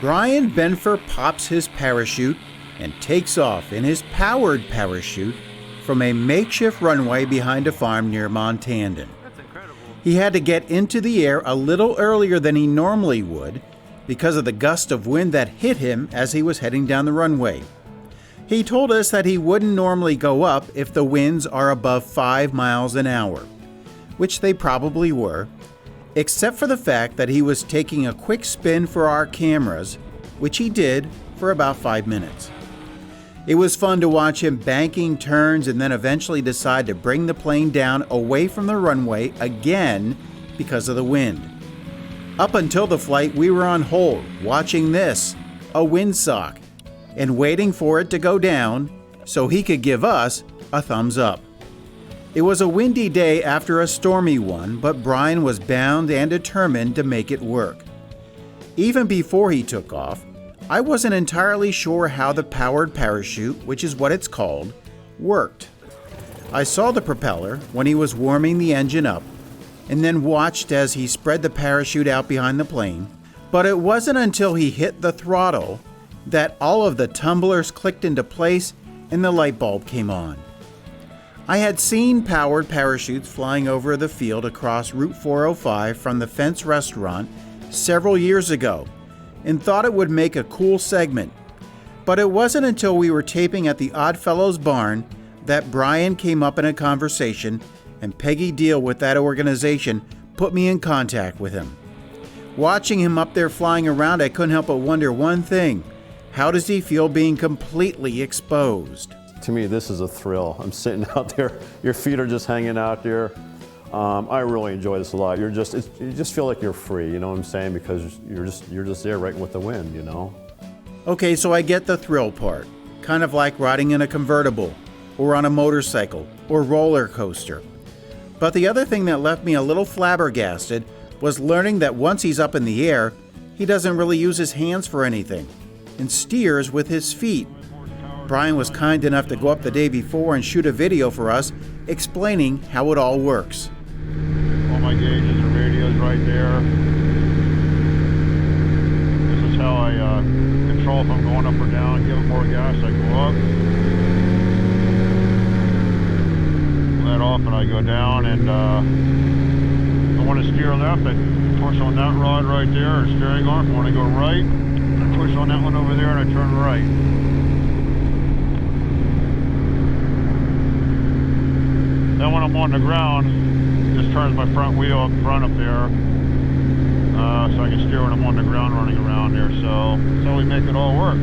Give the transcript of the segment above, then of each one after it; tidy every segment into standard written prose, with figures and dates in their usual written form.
Brian Benfer pops his parachute and takes off in his powered parachute from a makeshift runway behind a farm near Montandon. That's incredible. He had to get into the air a little earlier than he normally would because of the gust of wind that hit him as he was heading down the runway. He told us that he wouldn't normally go up if the winds are above 5 miles an hour, which they probably were, except for the fact that he was taking a quick spin for our cameras, which he did for about 5 minutes. It was fun to watch him banking turns and then eventually decide to bring the plane down away from the runway again because of the wind. Up until the flight, we were on hold, watching this, a windsock, and waiting for it to go down so he could give us a thumbs up. It was a windy day after a stormy one, but Brian was bound and determined to make it work. Even before he took off, I wasn't entirely sure how the powered parachute, which is what it's called, worked. I saw the propeller when he was warming the engine up, and then watched as he spread the parachute out behind the plane, but it wasn't until he hit the throttle that all of the tumblers clicked into place and the light bulb came on. I had seen powered parachutes flying over the field across Route 405 from the Fence restaurant several years ago and thought it would make a cool segment. But it wasn't until we were taping at the Oddfellows barn that Brian came up in a conversation and Peggy Deal with that organization put me in contact with him. Watching him up there flying around, I couldn't help but wonder one thing. How does he feel being completely exposed? To me, this is a thrill. I'm sitting out there, your feet are just hanging out there. I really enjoy this a lot. You just feel like you're free, you know what I'm saying? Because you're just there right with the wind, you know? Okay, so I get the thrill part. Kind of like riding in a convertible, or on a motorcycle, or roller coaster. But the other thing that left me a little flabbergasted was learning that once he's up in the air, he doesn't really use his hands for anything, and steers with his feet. Brian was kind enough to go up the day before and shoot a video for us explaining how it all works. All my gauges and radios right there. This is how I control if I'm going up or down. Give it more gas, I go up. Let off and I go down, and I want to steer left, I push on that rod right there, or steering arm. I want to go right, I push on that one over there and I turn right. Then when I'm on the ground, just turns my front wheel up front up there, so I can steer when I'm on the ground running around there. So we make it all work.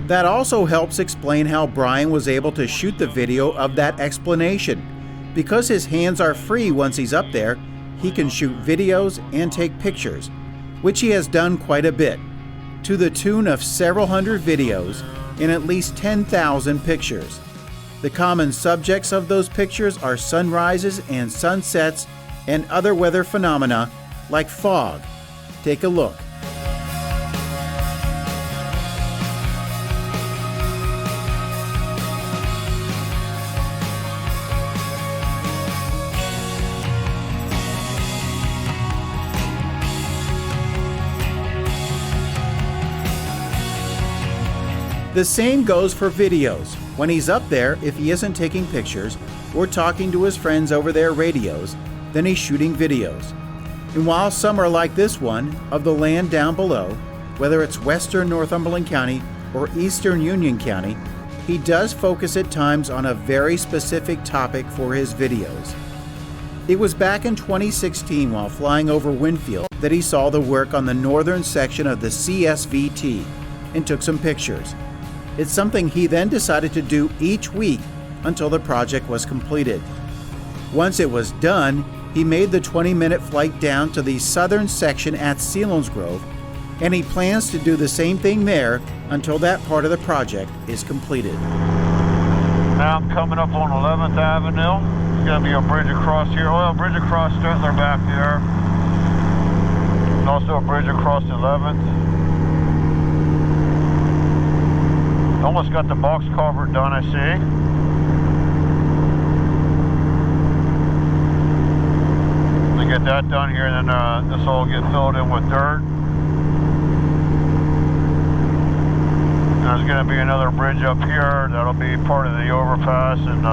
That also helps explain how Brian was able to shoot the video of that explanation. Because his hands are free once he's up there, he can shoot videos and take pictures, which he has done quite a bit, to the tune of several hundred videos and at least 10,000 pictures. The common subjects of those pictures are sunrises and sunsets and other weather phenomena like fog. Take a look. The same goes for videos. When he's up there, if he isn't taking pictures or talking to his friends over their radios, then he's shooting videos. And while some are like this one, of the land down below, whether it's western Northumberland County or eastern Union County, he does focus at times on a very specific topic for his videos. It was back in 2016 while flying over Winfield that he saw the work on the northern section of the CSVT and took some pictures. It's something he then decided to do each week until the project was completed. Once it was done, he made the 20-minute flight down to the southern section at Selinsgrove, and he plans to do the same thing there until that part of the project is completed. Now I'm coming up on 11th Avenue. There's going to be a bridge across here. Well, a bridge across Stetler back there. And also a bridge across 11th. Almost got the box culvert done, I see. Get that done here, and then this will all get filled in with dirt. There's going to be another bridge up here. That'll be part of the overpass, and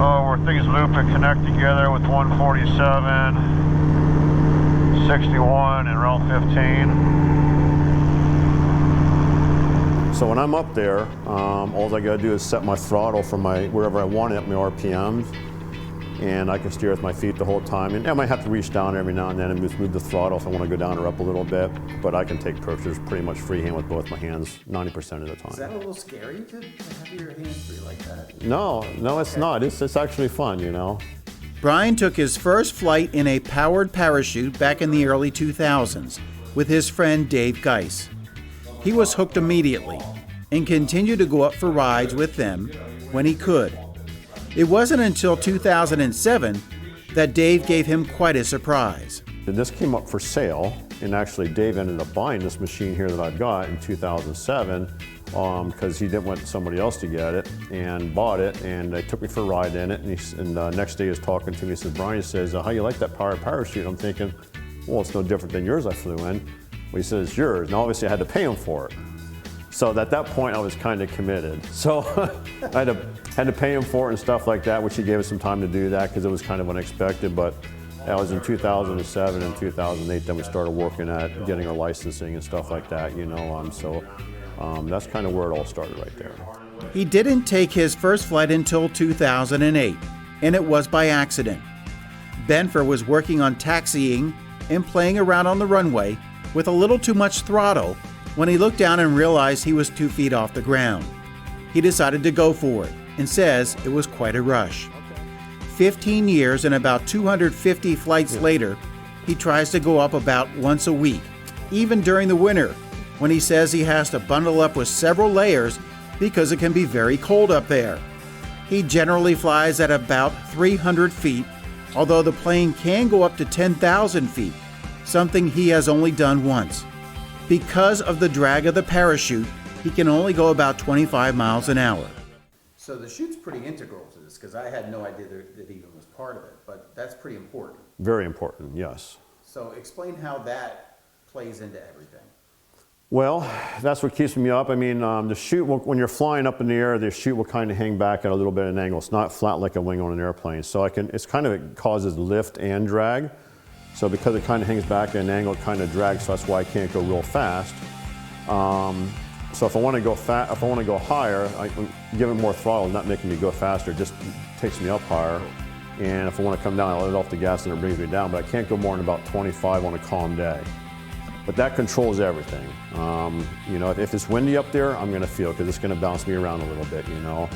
where things loop and connect together with 147, 61, and Route 15. So when I'm up there, all I got to do is set my throttle from wherever I want it, my RPMs, and I can steer with my feet the whole time. And I might have to reach down every now and then and move the throttle if I want to go down or up a little bit. But I can take pictures pretty much freehand with both my hands 90% of the time. Is that a little scary to have your hands free like that? No, it's not. It's actually fun, you know. Brian took his first flight in a powered parachute back in the early 2000s with his friend Dave Geis. He was hooked immediately and continued to go up for rides with them when he could. It wasn't until 2007 that Dave gave him quite a surprise. This came up for sale, and actually Dave ended up buying this machine here that I've got in 2007 because he didn't want somebody else to get it, and bought it, and they took me for a ride in it, and the next day he was talking to me, he says, Brian, he says, how you like that powered parachute? I'm thinking, well, it's no different than yours I flew in. Well, he says, it's yours. Now obviously I had to pay him for it. So at that point I was kind of committed. So I had to pay him for it and stuff like that, which he gave us some time to do that because it was kind of unexpected, but that was in 2007 and 2008 then we started working at getting our licensing and stuff like that, you know, so that's kind of where it all started right there. He didn't take his first flight until 2008, and it was by accident. Benfer was working on taxiing and playing around on the runway with a little too much throttle when he looked down and realized he was 2 feet off the ground. He decided to go for it and says it was quite a rush. 15 years and about 250 flights later, he tries to go up about once a week, even during the winter, when he says he has to bundle up with several layers because it can be very cold up there. He generally flies at about 300 feet, although the plane can go up to 10,000 feet, something he has only done once. Because of the drag of the parachute, he can only go about 25 miles an hour. So the chute's pretty integral to this, because I had no idea that even was part of it, but that's pretty important. Very important, yes. So explain how that plays into everything. Well, that's what keeps me up. I mean, the chute, when you're flying up in the air, the chute will kind of hang back at a little bit of an angle. It's not flat like a wing on an airplane. So it causes lift and drag. So because it kind of hangs back at an angle, it kind of drags, so that's why I can't go real fast. So if I want to go higher, I give it more throttle, not making me go faster, it just takes me up higher. And if I want to come down, I let it off the gas and it brings me down, but I can't go more than about 25 on a calm day. But that controls everything. You know, if it's windy up there, I'm going to feel it because it's going to bounce me around a little bit, you know.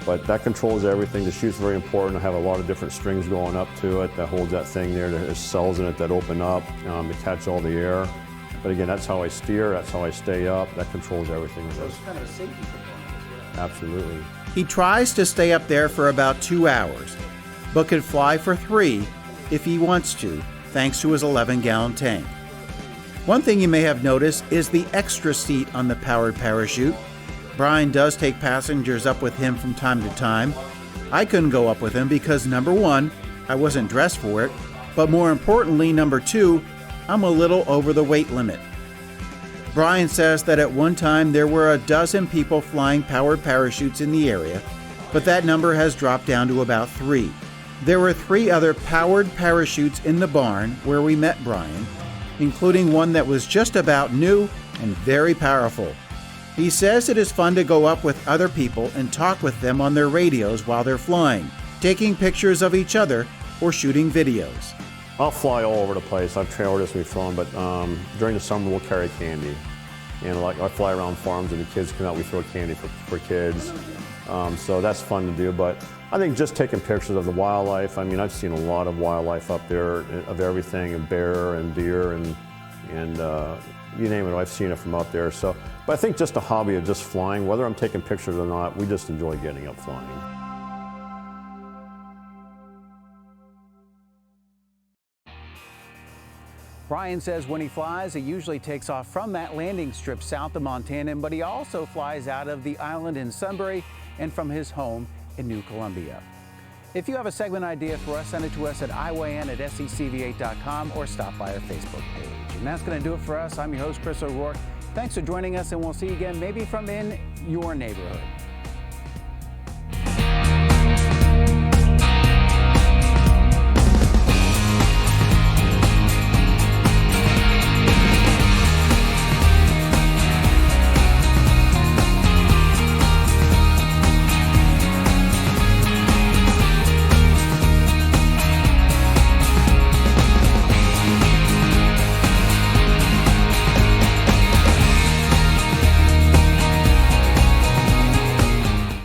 But that controls everything. The chute's very important. I have a lot of different strings going up to it that holds that thing there. There's cells in it that open up to catch all the air. But again, that's how I steer, that's how I stay up. That controls everything with this. It's kind of a safety component as well. Absolutely. He tries to stay up there for about 2 hours, but could fly for 3 if he wants to, thanks to his 11-gallon tank. One thing you may have noticed is the extra seat on the powered parachute. Brian does take passengers up with him from time to time. I couldn't go up with him because, number 1, I wasn't dressed for it, but more importantly, number 2, I'm a little over the weight limit. Brian says that at one time there were a dozen people flying powered parachutes in the area, but that number has dropped down to about 3. There were 3 other powered parachutes in the barn where we met Brian, including one that was just about new and very powerful. He says it is fun to go up with other people and talk with them on their radios while they're flying, taking pictures of each other or shooting videos. I'll fly all over the place. I've trailed this we've flown, but during the summer we'll carry candy. And like I fly around farms and the kids come out, we throw candy for kids. So that's fun to do, but I think just taking pictures of the wildlife. I mean, I've seen a lot of wildlife up there, of everything, and bear and deer and you name it, I've seen it from up there. So, but I think just a hobby of just flying, whether I'm taking pictures or not, we just enjoy getting up flying. Brian says when he flies, he usually takes off from that landing strip south of Montana, but he also flies out of the island in Sunbury and from his home in New Columbia. If you have a segment idea for us, send it to us at iwn@secv8.com or stop by our Facebook page. And that's going to do it for us. I'm your host, Chris O'Rourke. Thanks for joining us, and we'll see you again maybe from in your neighborhood.